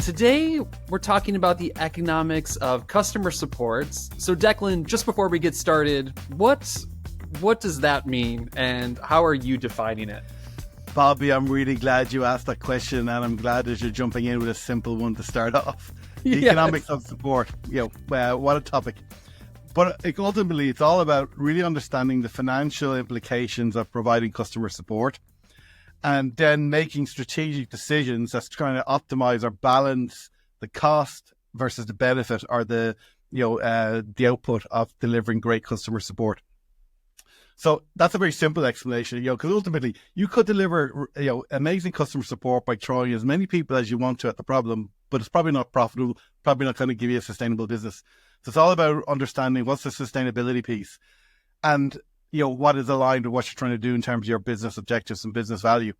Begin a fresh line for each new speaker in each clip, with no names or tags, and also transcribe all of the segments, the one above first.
Today, we're talking about the economics of customer supports. So Declan, just before we get started, what does that mean and how are you defining it?
Bobby, I'm really glad you asked that question, and I'm glad that you're jumping in with a simple one to start off. The economics of support, what a topic. But ultimately, it's all about really understanding the financial implications of providing customer support and then making strategic decisions that's trying to optimize or balance the cost versus the benefit or the output of delivering great customer support. So that's a very simple explanation, because ultimately you could deliver, amazing customer support by throwing as many people as you want to at the problem, but it's probably not profitable, probably not going to give you a sustainable business. So it's all about understanding what's the sustainability piece and, what is aligned with what you're trying to do in terms of your business objectives and business value.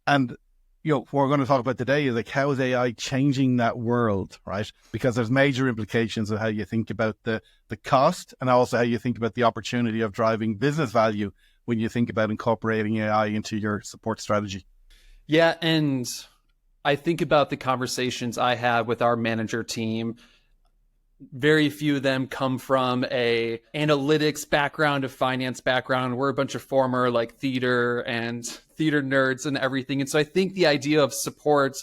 And, what we're going to talk about today is how is AI changing that world, right? Because there's major implications of how you think about the cost and also how you think about the opportunity of driving business value when you think about incorporating AI into your support strategy.
Yeah, and I think about the conversations I have with our manager team. Very few of them come from a analytics background, a finance background. We're a bunch of former theater nerds and everything. And so I think the idea of support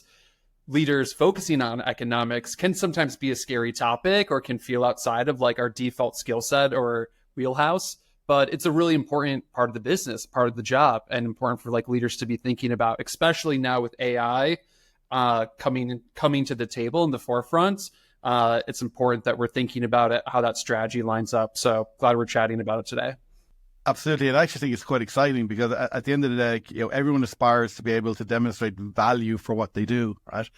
leaders focusing on economics can sometimes be a scary topic or can feel outside of our default skill set or wheelhouse. But it's a really important part of the business, part of the job, and important for leaders to be thinking about, especially now with AI coming to the table in the forefront. It's important that we're thinking about it, how that strategy lines up. So glad we're chatting about it today.
Absolutely. And I actually think it's quite exciting because at the end of the day, everyone aspires to be able to demonstrate value for what they do, right?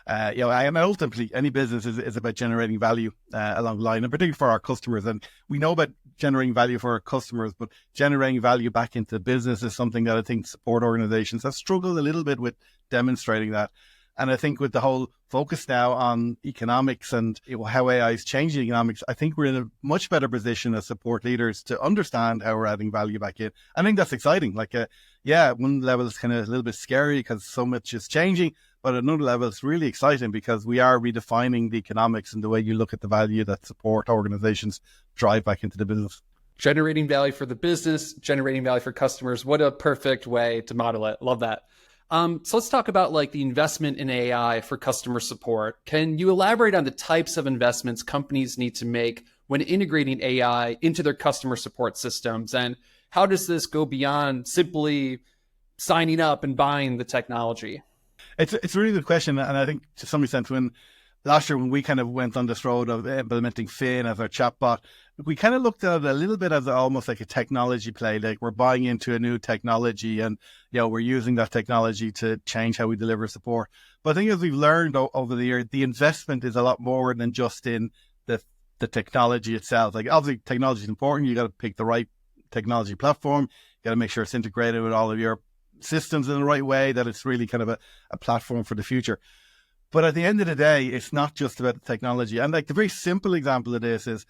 And ultimately any business is about generating value along the line, and particularly for our customers. And we know about generating value for our customers, but generating value back into the business is something that I think support organizations have struggled a little bit with demonstrating that. And I think with the whole focus now on economics and how AI is changing economics, I think we're in a much better position as support leaders to understand how we're adding value back in. I think that's exciting. One level is kind of a little bit scary because so much is changing, but at another level, it's really exciting because we are redefining the economics and the way you look at the value that support organizations drive back into the business.
Generating value for the business, generating value for customers. What a perfect way to model it. Love that. So let's talk about the investment in AI for customer support. Can you elaborate on the types of investments companies need to make when integrating AI into their customer support systems? And how does this go beyond simply signing up and buying the technology?
It's a really good question. And I think to some extent last year when we kind of went on this road of implementing Finn as our chatbot, we kind of looked at it a little bit as almost like a technology play. We're buying into a new technology and, we're using that technology to change how we deliver support. But I think as we've learned over the year, the investment is a lot more than just in the technology itself. Obviously technology is important. You got to pick the right technology platform. You got to make sure it's integrated with all of your systems in the right way, that it's really kind of a platform for the future. But at the end of the day, it's not just about the technology. And the very simple example of this is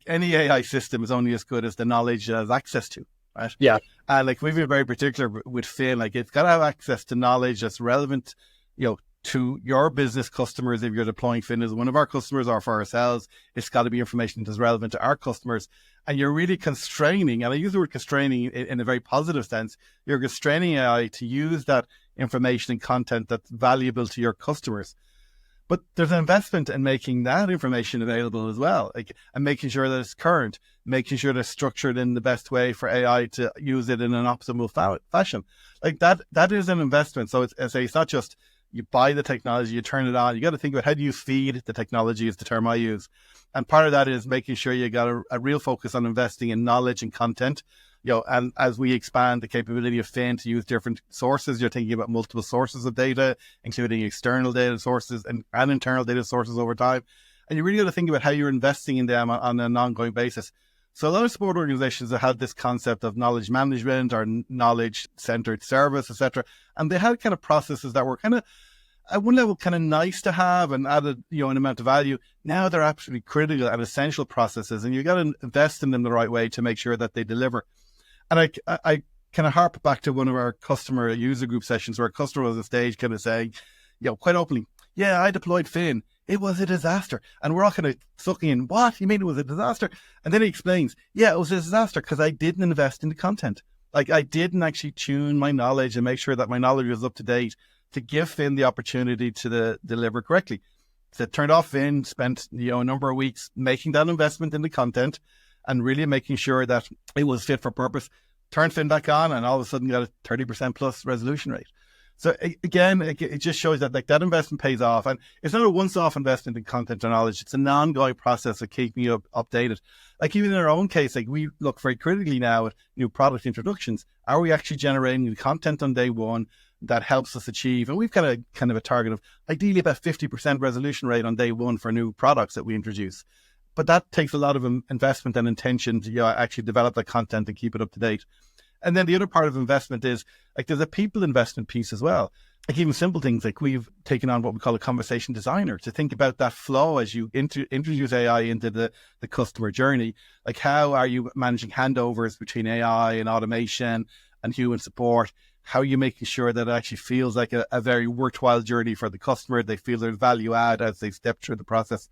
any AI system is only as good as the knowledge it has access to, right?
Yeah.
And we've been very particular with Finn, it's got to have access to knowledge that's relevant, to your business customers. If you're deploying Finn as one of our customers or for ourselves, it's got to be information that's relevant to our customers. And you're really constraining, and I use the word constraining in a very positive sense, you're constraining AI to use that information and content that's valuable to your customers. But there's an investment in making that information available as well, and making sure that it's current, making sure that it's structured in the best way for AI to use it in an optimal fashion. That is an investment. So it's not just you buy the technology, you turn it on. You got to think about how do you feed the technology is the term I use. And part of that is making sure you got a real focus on investing in knowledge and content. And as we expand the capability of Finn to use different sources, you're thinking about multiple sources of data, including external data sources and internal data sources over time. And you really got to think about how you're investing in them on an ongoing basis. So a lot of support organizations have had this concept of knowledge management or knowledge-centered service, etc. And they had kind of processes that were kind of, at one level, kind of nice to have and added, an amount of value. Now they're absolutely critical and essential processes, and you got to invest in them the right way to make sure that they deliver. And I kind of harp back to one of our customer user group sessions where a customer was on stage kind of saying, quite openly, yeah, I deployed Finn. It was a disaster. And we're all kind of sucking in, what? You mean it was a disaster? And then he explains, yeah, it was a disaster because I didn't invest in the content. Like I didn't actually tune my knowledge and make sure that my knowledge was up to date to give Finn the opportunity to deliver correctly. So turned off Finn, spent a number of weeks making that investment in the content and really making sure that it was fit for purpose. Turned Finn back on and all of a sudden got a 30% plus resolution rate. So again, it just shows that like that investment pays off, and it's not a once-off investment in content or knowledge. It's an ongoing process of keeping you updated. Like even in our own case, like we look very critically now at new product introductions. Are we actually generating new content on day one that helps us achieve? And we've got a kind of a target of ideally about 50% resolution rate on day one for new products that we introduce. But that takes a lot of investment and intention to actually develop that content and keep it up to date. And then the other part of investment is like there's a people investment piece as well. Like even simple things like we've taken on what we call a conversation designer to think about that flow as you introduce AI into the customer journey. Like how are you managing handovers between AI and automation and human support? How are you making sure that it actually feels like a very worthwhile journey for the customer? They feel there's value add as they step through the process.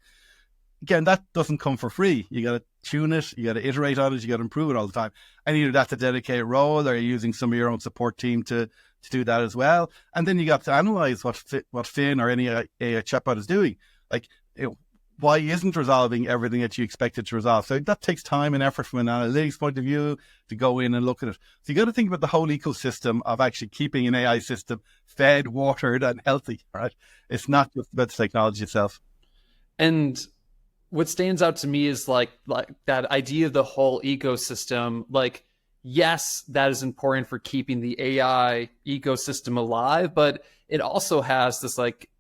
Again, that doesn't come for free. You got to tune it, you got to iterate on it, you got to improve it all the time. And either that's a dedicated role or you're using some of your own support team to do that as well. And then you got to analyze what Finn or any AI chatbot is doing. Like, why isn't resolving everything that you expect it to resolve? So that takes time and effort from an analytics point of view to go in and look at it. So you got to think about the whole ecosystem of actually keeping an AI system fed, watered, and healthy, right? It's not just about the technology itself.
And what stands out to me is like that idea of the whole ecosystem. Like, yes, that is important for keeping the AI ecosystem alive, but it also has this like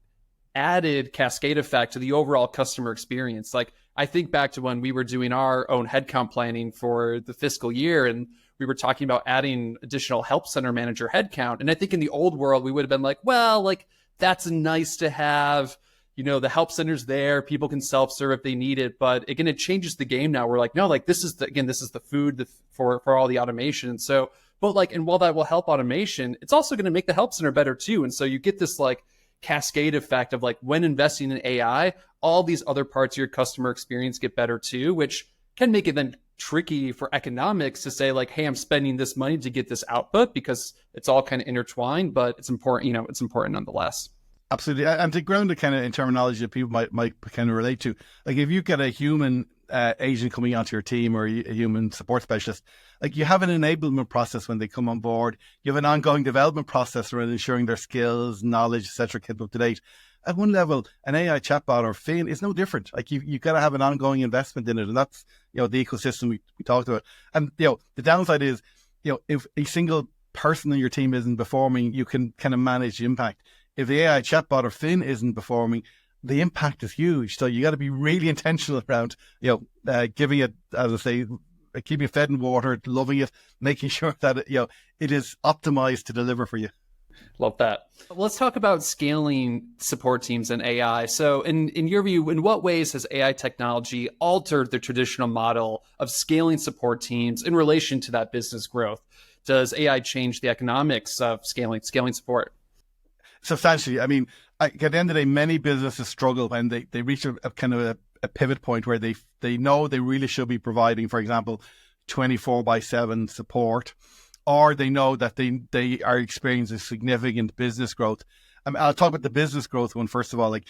added cascade effect to the overall customer experience. Like I think back to when we were doing our own headcount planning for the fiscal year, and we were talking about adding additional help center manager headcount. And I think in the old world, we would have been like, well, like that's nice to have. The help center's there, people can self-serve if they need it. But again, it changes the game now. We're like, no, like this is the food for all the automation. So, but like, and while that will help automation, it's also going to make the help center better too. And so you get this like cascade effect of like when investing in AI, all these other parts of your customer experience get better too, which can make it then tricky for economics to say like, hey, I'm spending this money to get this output because it's all kind of intertwined, but it's important, it's important nonetheless.
Absolutely. And to ground it kind of in terminology that people might kind of relate to, like if you get a human agent coming onto your team or a human support specialist, like you have an enablement process when they come on board. You have an ongoing development process around ensuring their skills, knowledge, etc. kept up to date. At one level, an AI chatbot or Finn is no different. Like you've got to have an ongoing investment in it. And that's, the ecosystem we talked about. And, the downside is, if a single person in your team isn't performing, you can kind of manage the impact. If the AI chatbot or Finn isn't performing, the impact is huge. So you got to be really intentional around, giving it, as I say, keeping it fed and watered, loving it, making sure that it is optimized to deliver for you.
Love that. Let's talk about scaling support teams and AI. So in your view, in what ways has AI technology altered the traditional model of scaling support teams in relation to that business growth? Does AI change the economics of scaling support?
Substantially. I mean, at the end of the day, many businesses struggle when they reach a kind of a pivot point where they know they really should be providing, for example, 24/7 support, or they know that they are experiencing significant business growth. I'll talk about the business growth one first of all. Like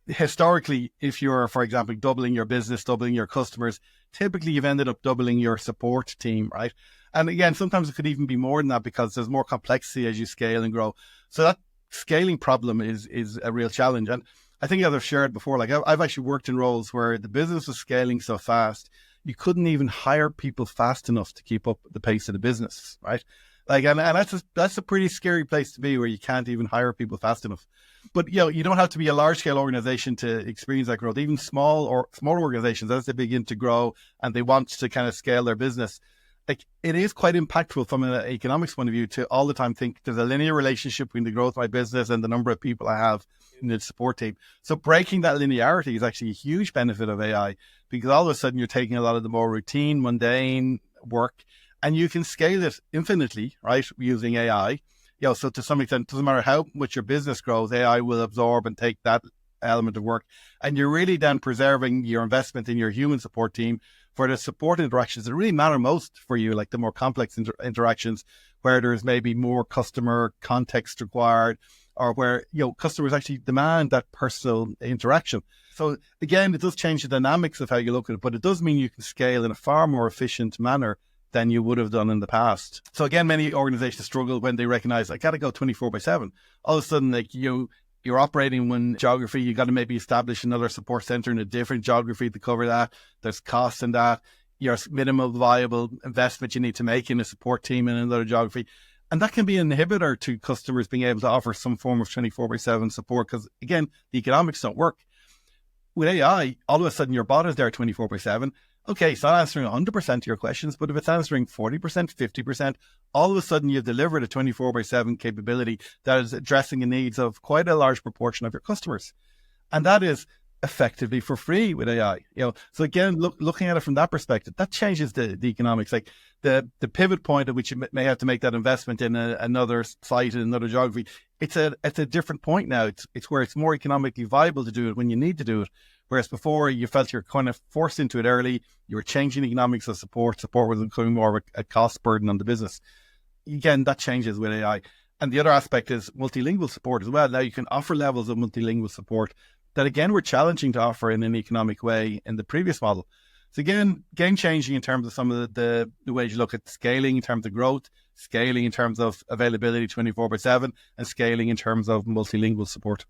historically, if you're, for example, doubling your business, doubling your customers, typically you've ended up doubling your support team, right? And again, sometimes it could even be more than that because there's more complexity as you scale and grow. So that scaling problem is a real challenge. And I think as I've shared before, like I've actually worked in roles where the business was scaling so fast, you couldn't even hire people fast enough to keep up the pace of the business, right? Like, and that's a pretty scary place to be where you can't even hire people fast enough. But, you don't have to be a large scale organization to experience that growth. Even small organizations, as they begin to grow and they want to kind of scale their business, like it is quite impactful from an economics point of view to all the time think there's a linear relationship between the growth of my business and the number of people I have in the support team. So breaking that linearity is actually a huge benefit of AI because all of a sudden you're taking a lot of the more routine, mundane work and you can scale it infinitely, right? Using AI. So to some extent, it doesn't matter how much your business grows, AI will absorb and take that element of work. And you're really then preserving your investment in your human support team for the support interactions that really matter most for you, like the more complex interactions where there's maybe more customer context required, or where, customers actually demand that personal interaction. So again, it does change the dynamics of how you look at it, but it does mean you can scale in a far more efficient manner than you would have done in the past. So again, many organizations struggle when they recognize, I got to go 24/7. All of a sudden, like you're operating in one geography, you got to maybe establish another support center in a different geography to cover that. There's costs in that. Your minimum viable investment you need to make in a support team in another geography. And that can be an inhibitor to customers being able to offer some form of 24/7 support because, again, the economics don't work. With AI, all of a sudden your bot is there 24/7. Okay, it's not answering 100% of your questions, but if it's answering 40%, 50%, all of a sudden you've delivered a 24/7 capability that is addressing the needs of quite a large proportion of your customers. And that is effectively for free with AI. So again, looking at it from that perspective, that changes the economics. Like the pivot point at which you may have to make that investment in another site in another geography, it's a different point now. It's where it's more economically viable to do it when you need to do it. Whereas before you felt you're kind of forced into it early, you were changing the economics of support. Support was becoming more of a cost burden on the business. Again, that changes with AI. And the other aspect is multilingual support as well. Now you can offer levels of multilingual support that again were challenging to offer in an economic way in the previous model. So again, game changing in terms of some of the ways you look at scaling in terms of growth, scaling in terms of availability 24/7, and scaling in terms of multilingual support.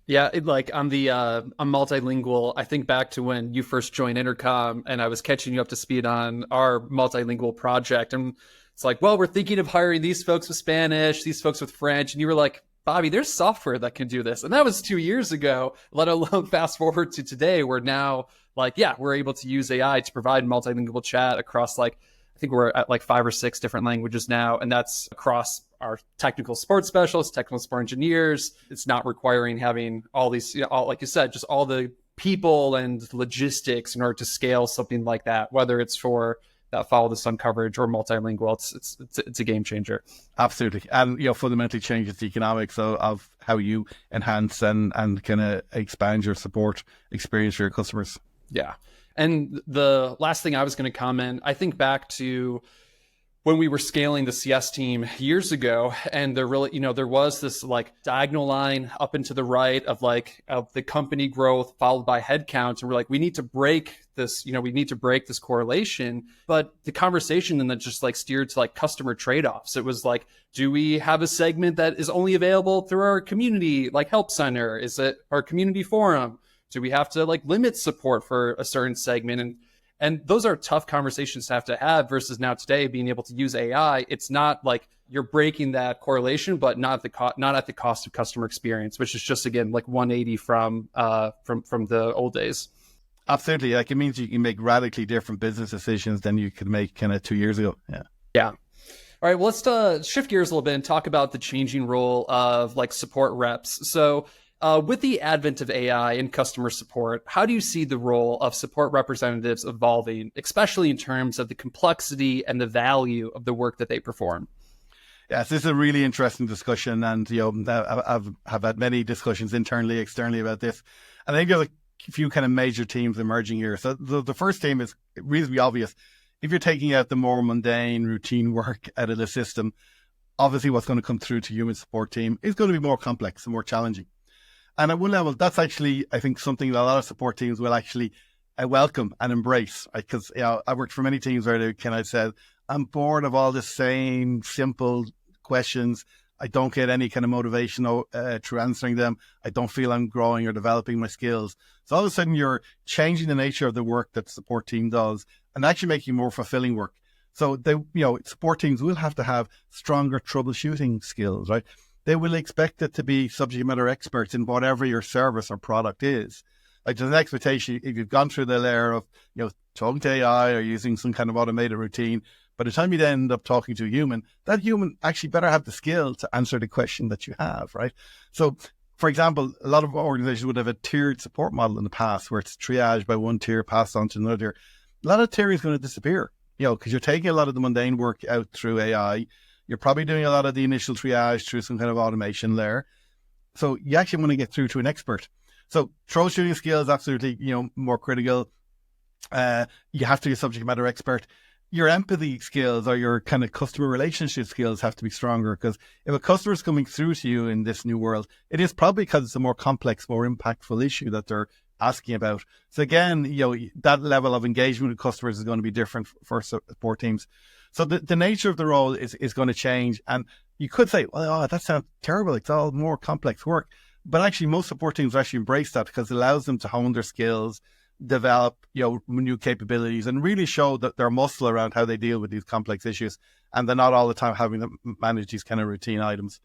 Yeah, on multilingual, I think back to when you first joined Intercom and I was catching you up to speed on our multilingual project. And it's like, well, we're thinking of hiring these folks with Spanish, these folks with French. And you were like, Bobby, there's software that can do this. And that was 2 years ago, let alone fast forward to today, where now, we're able to use AI to provide multilingual chat across I think we're at 5 or 6 different languages now. And that's across our technical support specialists, technical support engineers. It's not requiring having all these, like you said, just all the people and logistics in order to scale something like that, whether it's for that follow the sun coverage or multilingual. It's a game changer.
Absolutely. And, fundamentally changes the economics of how you enhance and kind of expand your support experience for your customers.
Yeah. And the last thing I was going to comment, I think back to when we were scaling the CS team years ago, and there really, there was this diagonal line up and to the right of the company growth followed by headcount. And we're like, we need to break this, we need to break this correlation. But the conversation then just steered to customer trade-offs. It was do we have a segment that is only available through our community, help center? Is it our community forum? Do we have to limit support for a certain segment? And those are tough conversations to have versus now today being able to use AI. It's not you're breaking that correlation, but not at the cost of customer experience, which is just, again, 180 from the old days.
Absolutely. It means you can make radically different business decisions than you could make kind of 2 years ago.
Yeah. All right, well, let's shift gears a little bit and talk about the changing role of support reps. So with the advent of AI in customer support, how do you see the role of support representatives evolving, especially in terms of the complexity and the value of the work that they perform?
Yes, this is a really interesting discussion, and I've had many discussions internally, externally about this. And I think there's a few kind of major themes emerging here. So the first theme is reasonably obvious. If you're taking out the more mundane, routine work out of the system, obviously what's going to come through to human support team is going to be more complex and more challenging. And at one level, that's actually, I think, something that a lot of support teams will actually welcome and embrace. Because I worked for many teams where they kind of said, I'm bored of all the same simple questions. I don't get any kind of motivation through answering them. I don't feel I'm growing or developing my skills. So all of a sudden, you're changing the nature of the work that the support team does and actually making more fulfilling work. So support teams will have to have stronger troubleshooting skills, right? They will expect it to be subject matter experts in whatever your service or product is. There's an expectation, if you've gone through the layer of, talking to AI or using some kind of automated routine, by the time you then end up talking to a human, that human actually better have the skill to answer the question that you have, right? So, for example, a lot of organizations would have a tiered support model in the past where it's triaged by one tier, passed on to another tier. A lot of tiering is going to disappear, because you're taking a lot of the mundane work out through AI. You're probably doing a lot of the initial triage through some kind of automation layer. So you actually want to get through to an expert. So troubleshooting skills, absolutely, more critical. You have to be a subject matter expert. Your empathy skills or your kind of customer relationship skills have to be stronger, because if a customer is coming through to you in this new world, it is probably because it's a more complex, more impactful issue that they're asking about. So again, that level of engagement with customers is going to be different for support teams. So the nature of the role is going to change. And you could say, well, that sounds terrible. It's all more complex work. But actually, most support teams actually embrace that, because it allows them to hone their skills, develop new capabilities, and really show that their muscle around how they deal with these complex issues, and they're not all the time having to manage these kind of routine items.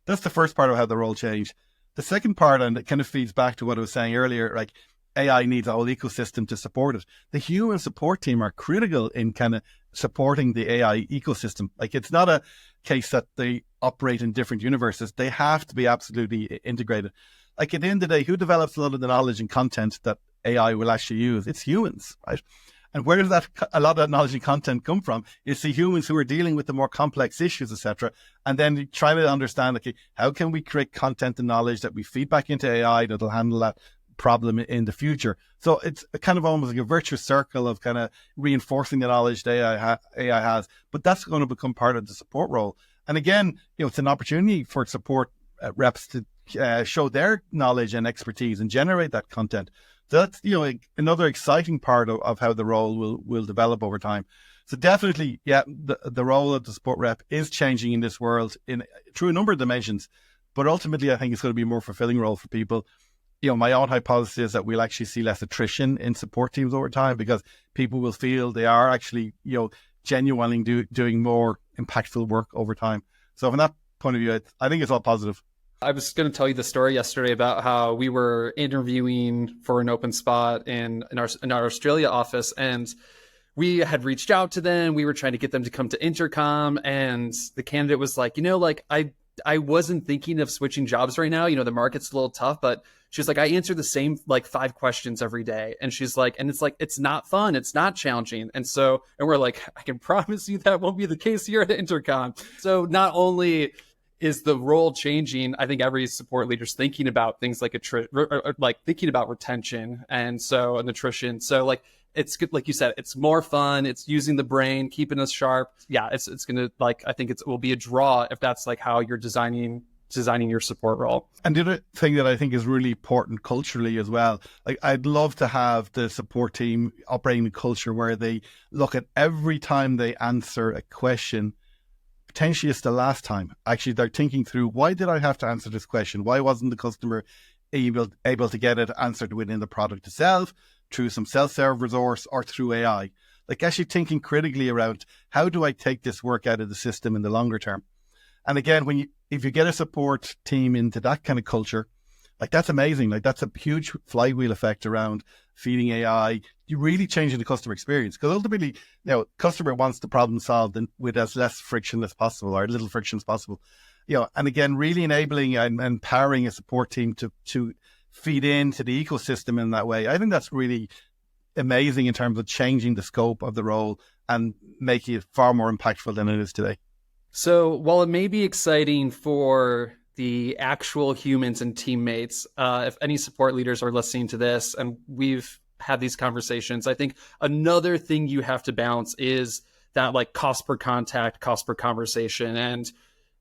That's the first part of how the role changed. The second part, and it kind of feeds back to what I was saying earlier, like AI needs a whole ecosystem to support it. The human support team are critical in kind of supporting the AI ecosystem. Like, it's not a case that they operate in different universes. They have to be absolutely integrated. Like, at the end of the day, who develops a lot of the knowledge and content that AI will actually use? It's humans, right? And where does a lot of that knowledge and content come from? It's the humans who are dealing with the more complex issues, etc. And then trying to understand, okay, how can we create content and knowledge that we feed back into AI that'll handle that problem in the future? So it's kind of almost like a virtuous circle of kind of reinforcing the knowledge that AI has, but that's going to become part of the support role. And again, it's an opportunity for support reps to show their knowledge and expertise and generate that content. So that's, another exciting part of how the role will develop over time. So definitely, the role of the support rep is changing in this world through a number of dimensions, but ultimately I think it's going to be a more fulfilling role for people. My own hypothesis is that we'll actually see less attrition in support teams over time, because people will feel they are actually, genuinely doing more impactful work over time. So from that point of view, I think it's all positive.
I was going to tell you the story yesterday about how we were interviewing for an open spot in our Australia office, and we had reached out to them. We were trying to get them to come to Intercom, and the candidate was like, I wasn't thinking of switching jobs right now. The market's a little tough, but she's like, I answer the same 5 questions every day. And she's like, and it's not fun. It's not challenging. And we're like, I can promise you that won't be the case here at Intercom. So not only is the role changing, I think every support leader's thinking about things like thinking about retention and attrition. So it's good, like you said, it's more fun. It's using the brain, keeping us sharp. Yeah, it's gonna I think it will be a draw if that's how you're designing your support role.
And the other thing that I think is really important culturally as well, I'd love to have the support team operating a culture where they look at every time they answer a question, potentially it's the last time. Actually, they're thinking through, why did I have to answer this question? Why wasn't the customer able to get it answered within the product itself, through some self-serve resource, or through AI? Actually thinking critically around, how do I take this work out of the system in the longer term? And again, if you get a support team into that kind of culture, that's amazing. That's a huge flywheel effect around feeding AI. You're really changing the customer experience, because ultimately, customer wants the problem solved with as less friction as possible, or little friction as possible. And again, really enabling and empowering a support team to feed into the ecosystem in that way. I think that's really amazing in terms of changing the scope of the role and making it far more impactful than it is today.
So while it may be exciting for the actual humans and teammates, if any support leaders are listening to this and we've had these conversations, I think another thing you have to balance is that cost per contact, cost per conversation. And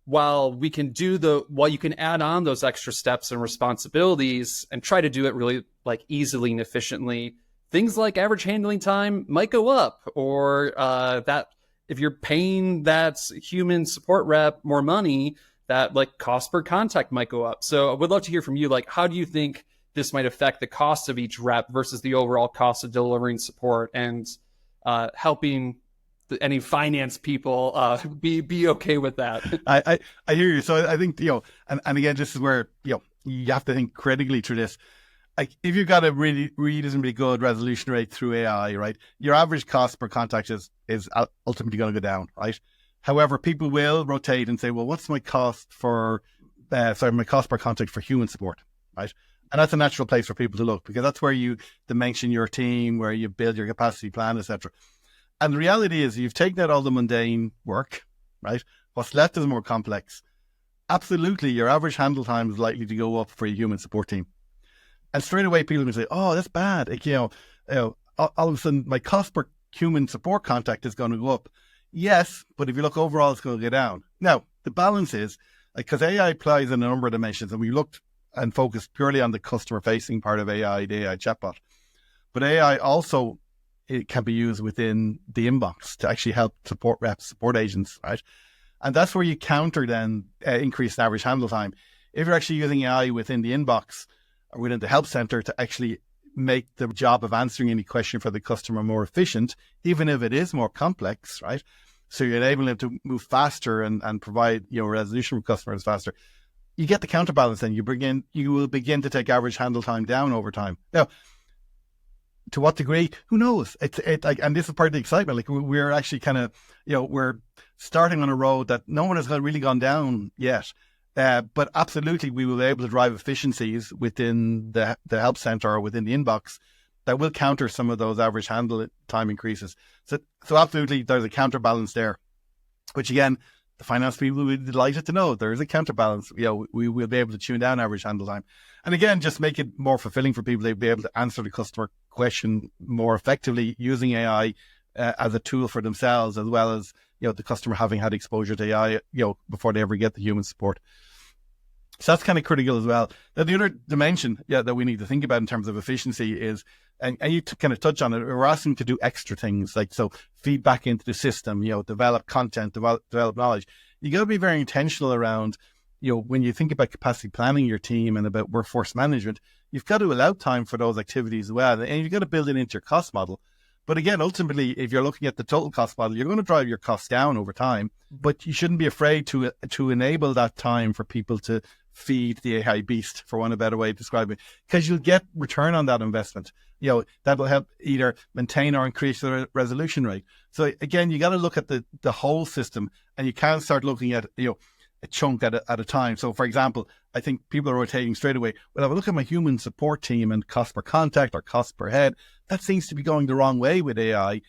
while you can add on those extra steps and responsibilities and try to do it really easily and efficiently, things like average handling time might go up, or that if you're paying that human support rep more money, that cost per contact might go up. So I would love to hear from you, how do you think this might affect the cost of each rep versus the overall cost of delivering support, and helping any finance people be okay with that?
I hear you. So I think, and again, this is where, you have to think critically through this. If you've got a really reasonably good resolution rate through AI, right, your average cost per contact is ultimately going to go down, right? However, people will rotate and say, well, what's my cost per contact for human support, right? And that's a natural place for people to look, because that's where you dimension your team, where you build your capacity plan, etc. And the reality is, you've taken out all the mundane work, right? What's left is more complex. Absolutely, your average handle time is likely to go up for a human support team. And straight away, people will say, oh, that's bad. Like, all of a sudden, my cost per human support contact is going to go up. Yes, but if you look overall, it's going to go down. Now, the balance is, because AI applies in a number of dimensions, and we looked and focused purely on the customer-facing part of AI, the AI chatbot. But AI also, it can be used within the inbox to actually help support reps, support agents, right? And that's where you counter then increased average handle time. If you're actually using AI within the inbox or within the help center to actually make the job of answering any question for the customer more efficient, even if it is more complex, right? So you're enabling them to move faster and provide, resolution for customers faster. You get the counterbalance then. You will begin to take average handle time down over time. Now, to what degree? Who knows? And this is part of the excitement. Like, we're actually kind of, we're starting on a road that no one has really gone down yet. But absolutely, we will be able to drive efficiencies within the help center or within the inbox that will counter some of those average handle time increases. So absolutely, there's a counterbalance there, which again, the finance people will be delighted to know there is a counterbalance. We will be able to tune down average handle time. And again, just make it more fulfilling for people. They'll be able to answer the customer question more effectively using AI as a tool for themselves, as well as, the customer having had exposure to AI, before they ever get the human support. So that's kind of critical as well. Now, the other dimension, that we need to think about in terms of efficiency is, and you kind of touch on it, we're asking to do extra things, like, so feedback into the system, develop content, develop knowledge. You got to be very intentional around, when you think about capacity planning your team and about workforce management, you've got to allow time for those activities as well. And you've got to build it into your cost model. But again, ultimately, if you're looking at the total cost model, you're going to drive your costs down over time, but you shouldn't be afraid to enable that time for people to feed the AI beast, for one of a better way to describe it, because you'll get return on that investment. That will help either maintain or increase the resolution rate. So again, you got to look at the whole system, and you can't start looking at, a chunk at a time. So for example, I think people are rotating straight away. Well, if I look at my human support team and cost per contact or cost per head, that seems to be going the wrong way with AI.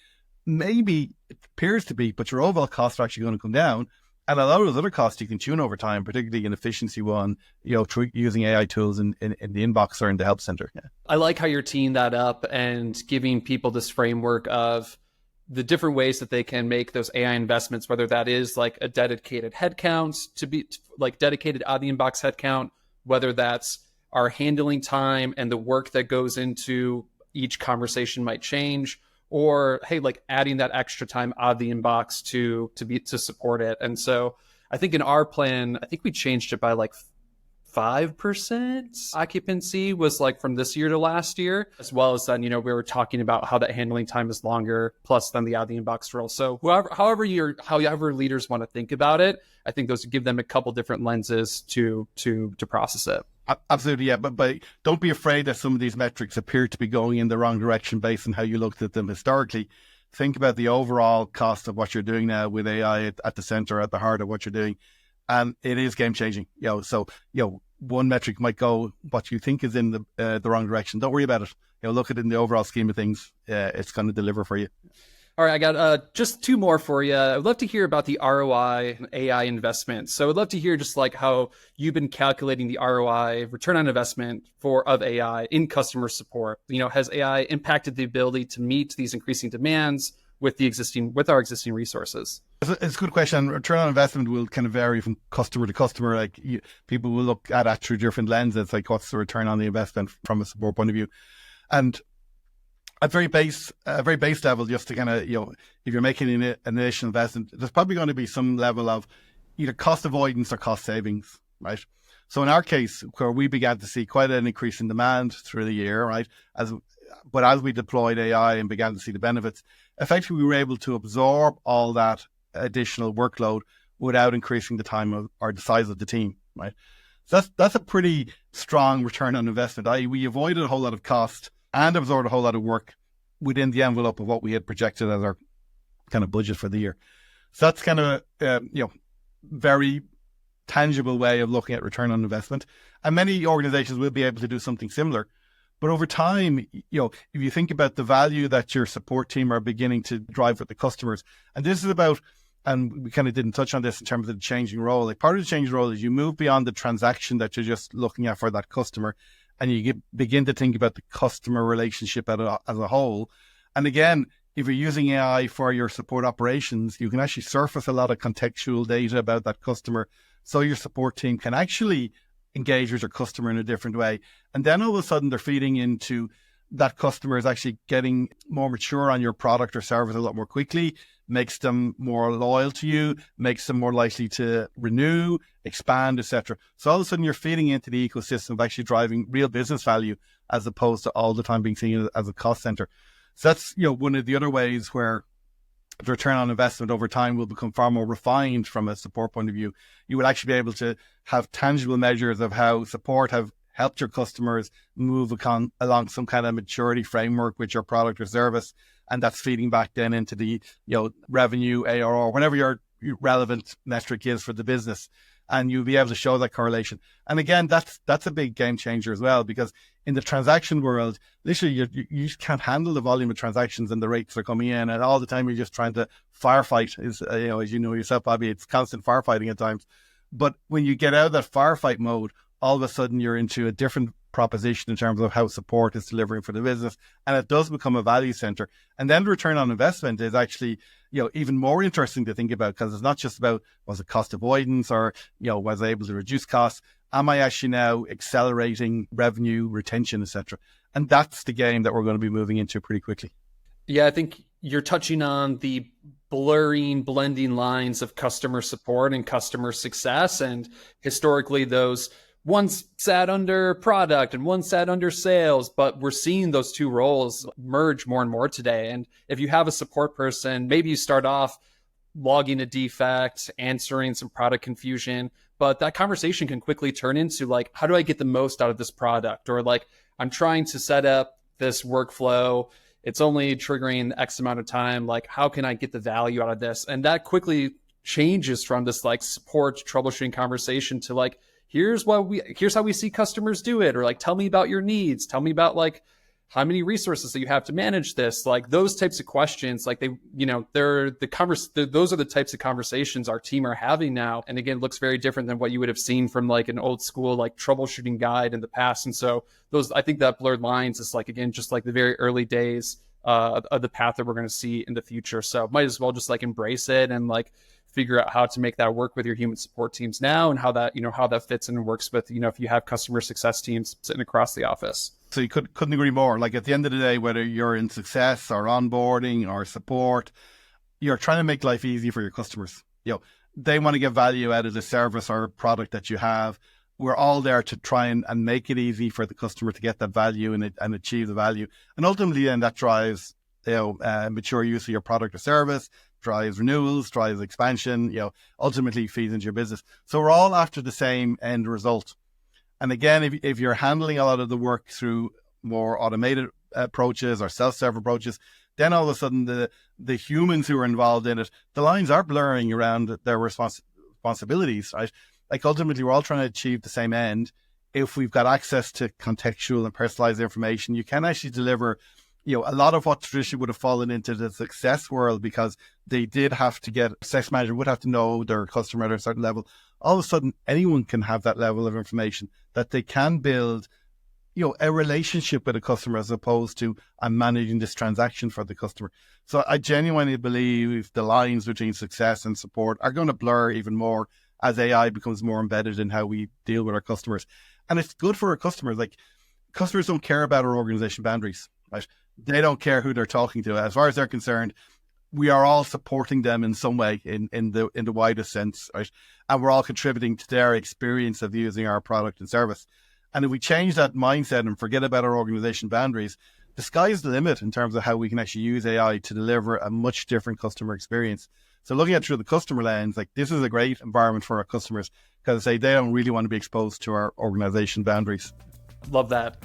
Maybe it appears to be, but your overall costs are actually going to come down. And a lot of those other costs you can tune over time, particularly in efficiency one, through using AI tools in the inbox or in the help center. Yeah.
I like how you're teeing that up and giving people this framework of the different ways that they can make those AI investments, whether that is like a dedicated headcount to be like dedicated out of the inbox headcount, whether that's our handling time and the work that goes into each conversation might change, or hey, like adding that extra time out of the inbox to support it. And so I think in our plan, I think we changed it by like 5% occupancy was like from this year to last year, as well as then, we were talking about how that handling time is longer, plus then the out of the inbox role. So however leaders want to think about it, I think those give them a couple different lenses to process it.
Absolutely, yeah. But don't be afraid that some of these metrics appear to be going in the wrong direction based on how you looked at them historically. Think about the overall cost of what you're doing now with AI at the center, at the heart of what you're doing. And it is game changing. So one metric might go what you think is in the wrong direction. Don't worry about it. Look at it in the overall scheme of things. It's going to deliver for you.
All right, I got just two more for you. I'd love to hear about the ROI and AI investment. So I'd love to hear just like how you've been calculating the ROI, return on investment of AI in customer support. Has AI impacted the ability to meet these increasing demands with our existing resources?
It's a good question. Return on investment will kind of vary from customer to customer. Like people will look at it through different lenses. Like, what's the return on the investment from a support point of view? And at very base level, just to kind of, if you're making an initial investment, there's probably going to be some level of either cost avoidance or cost savings, right? So in our case, where we began to see quite an increase in demand through the year, right? As we deployed AI and began to see the benefits, effectively we were able to absorb all that additional workload without increasing the time or the size of the team, right? So that's a pretty strong return on investment. We avoided a whole lot of cost and absorbed a whole lot of work within the envelope of what we had projected as our kind of budget for the year. So that's kind of very tangible way of looking at return on investment. And many organizations will be able to do something similar. But over time, if you think about the value that your support team are beginning to drive with the customers, and this is about and we kind of didn't touch on this in terms of the changing role. Like part of the changing role is you move beyond the transaction that you're just looking at for that customer, and you begin to think about the customer relationship as a whole. And again, if you're using AI for your support operations, you can actually surface a lot of contextual data about that customer, so your support team can actually engage with your customer in a different way. And then all of a sudden they're feeding into that customer is actually getting more mature on your product or service a lot more quickly, makes them more loyal to you, makes them more likely to renew, expand, etc. So all of a sudden you're feeding into the ecosystem of actually driving real business value, as opposed to all the time being seen as a cost center. So that's, one of the other ways where the return on investment over time will become far more refined from a support point of view. You will actually be able to have tangible measures of how support have helped your customers move along some kind of maturity framework with your product or service. And that's feeding back then into the, revenue, ARR, whatever your relevant metric is for the business. And you'll be able to show that correlation. And again, that's a big game changer as well, because in the transaction world, literally you just can't handle the volume of transactions and the rates are coming in, and all the time you're just trying to firefight. Is as you know yourself, Bobby, it's constant firefighting at times. But when you get out of that firefight mode, all of a sudden you're into a different proposition in terms of how support is delivering for the business, and it does become a value center. And then the return on investment is actually, even more interesting to think about, because it's not just about, was it cost avoidance, or, was I able to reduce costs? Am I actually now accelerating revenue, retention, etc.? And that's the game that we're going to be moving into pretty quickly.
Yeah, I think you're touching on the blending lines of customer support and customer success. And historically, those one's sat under product and one sat under sales, but we're seeing those two roles merge more and more today. And if you have a support person, maybe you start off logging a defect, answering some product confusion, but that conversation can quickly turn into like, how do I get the most out of this product? Or like, I'm trying to set up this workflow, it's only triggering X amount of time. Like, how can I get the value out of this? And that quickly changes from this like support troubleshooting conversation to like, here's how we see customers do it. Or like, tell me about your needs. Tell me about like how many resources that you have to manage this. Like those types of questions, like those are the types of conversations our team are having now. And again, it looks very different than what you would have seen from like an old school, like troubleshooting guide in the past. And so I think that blurred lines is like, again, just like the very early days of the path that we're going to see in the future. So might as well just like embrace it and like figure out how to make that work with your human support teams now, and how that fits and works with, if you have customer success teams sitting across the office.
So you couldn't agree more. Like at the end of the day, whether you're in success or onboarding or support, you're trying to make life easy for your customers. They want to get value out of the service or product that you have. We're all there to try and make it easy for the customer to get that value and achieve the value. And ultimately then that drives, mature use of your product or service, drives renewals, drives expansion, ultimately feeds into your business. So we're all after the same end result. And again, if you're handling a lot of the work through more automated approaches or self-serve approaches, then all of a sudden the humans who are involved in it, the lines are blurring around their responsibilities, right? Like ultimately we're all trying to achieve the same end. If we've got access to contextual and personalized information, you can actually deliver a lot of what traditionally would have fallen into the success world, because they did have to get, a success manager would have to know their customer at a certain level. All of a sudden, anyone can have that level of information that they can build, a relationship with a customer, as opposed to I'm managing this transaction for the customer. So I genuinely believe the lines between success and support are going to blur even more as AI becomes more embedded in how we deal with our customers. And it's good for our customers. Like, customers don't care about our organization boundaries, right? They don't care who they're talking to. As far as they're concerned, we are all supporting them in some way in the widest sense, right? And we're all contributing to their experience of using our product and service. And if we change that mindset and forget about our organization boundaries, the sky's the limit in terms of how we can actually use AI to deliver a much different customer experience. So looking at it through the customer lens, like this is a great environment for our customers, because they don't really want to be exposed to our organization boundaries.
Love that.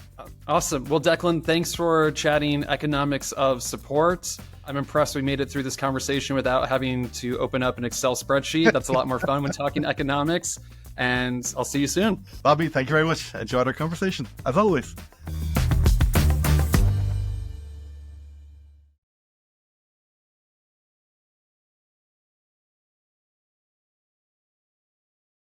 Awesome. Well, Declan, thanks for chatting economics of support. I'm impressed we made it through this conversation without having to open up an Excel spreadsheet. That's a lot more fun when talking economics. And I'll see you soon.
Bobby, thank you very much. Enjoyed our conversation, as always.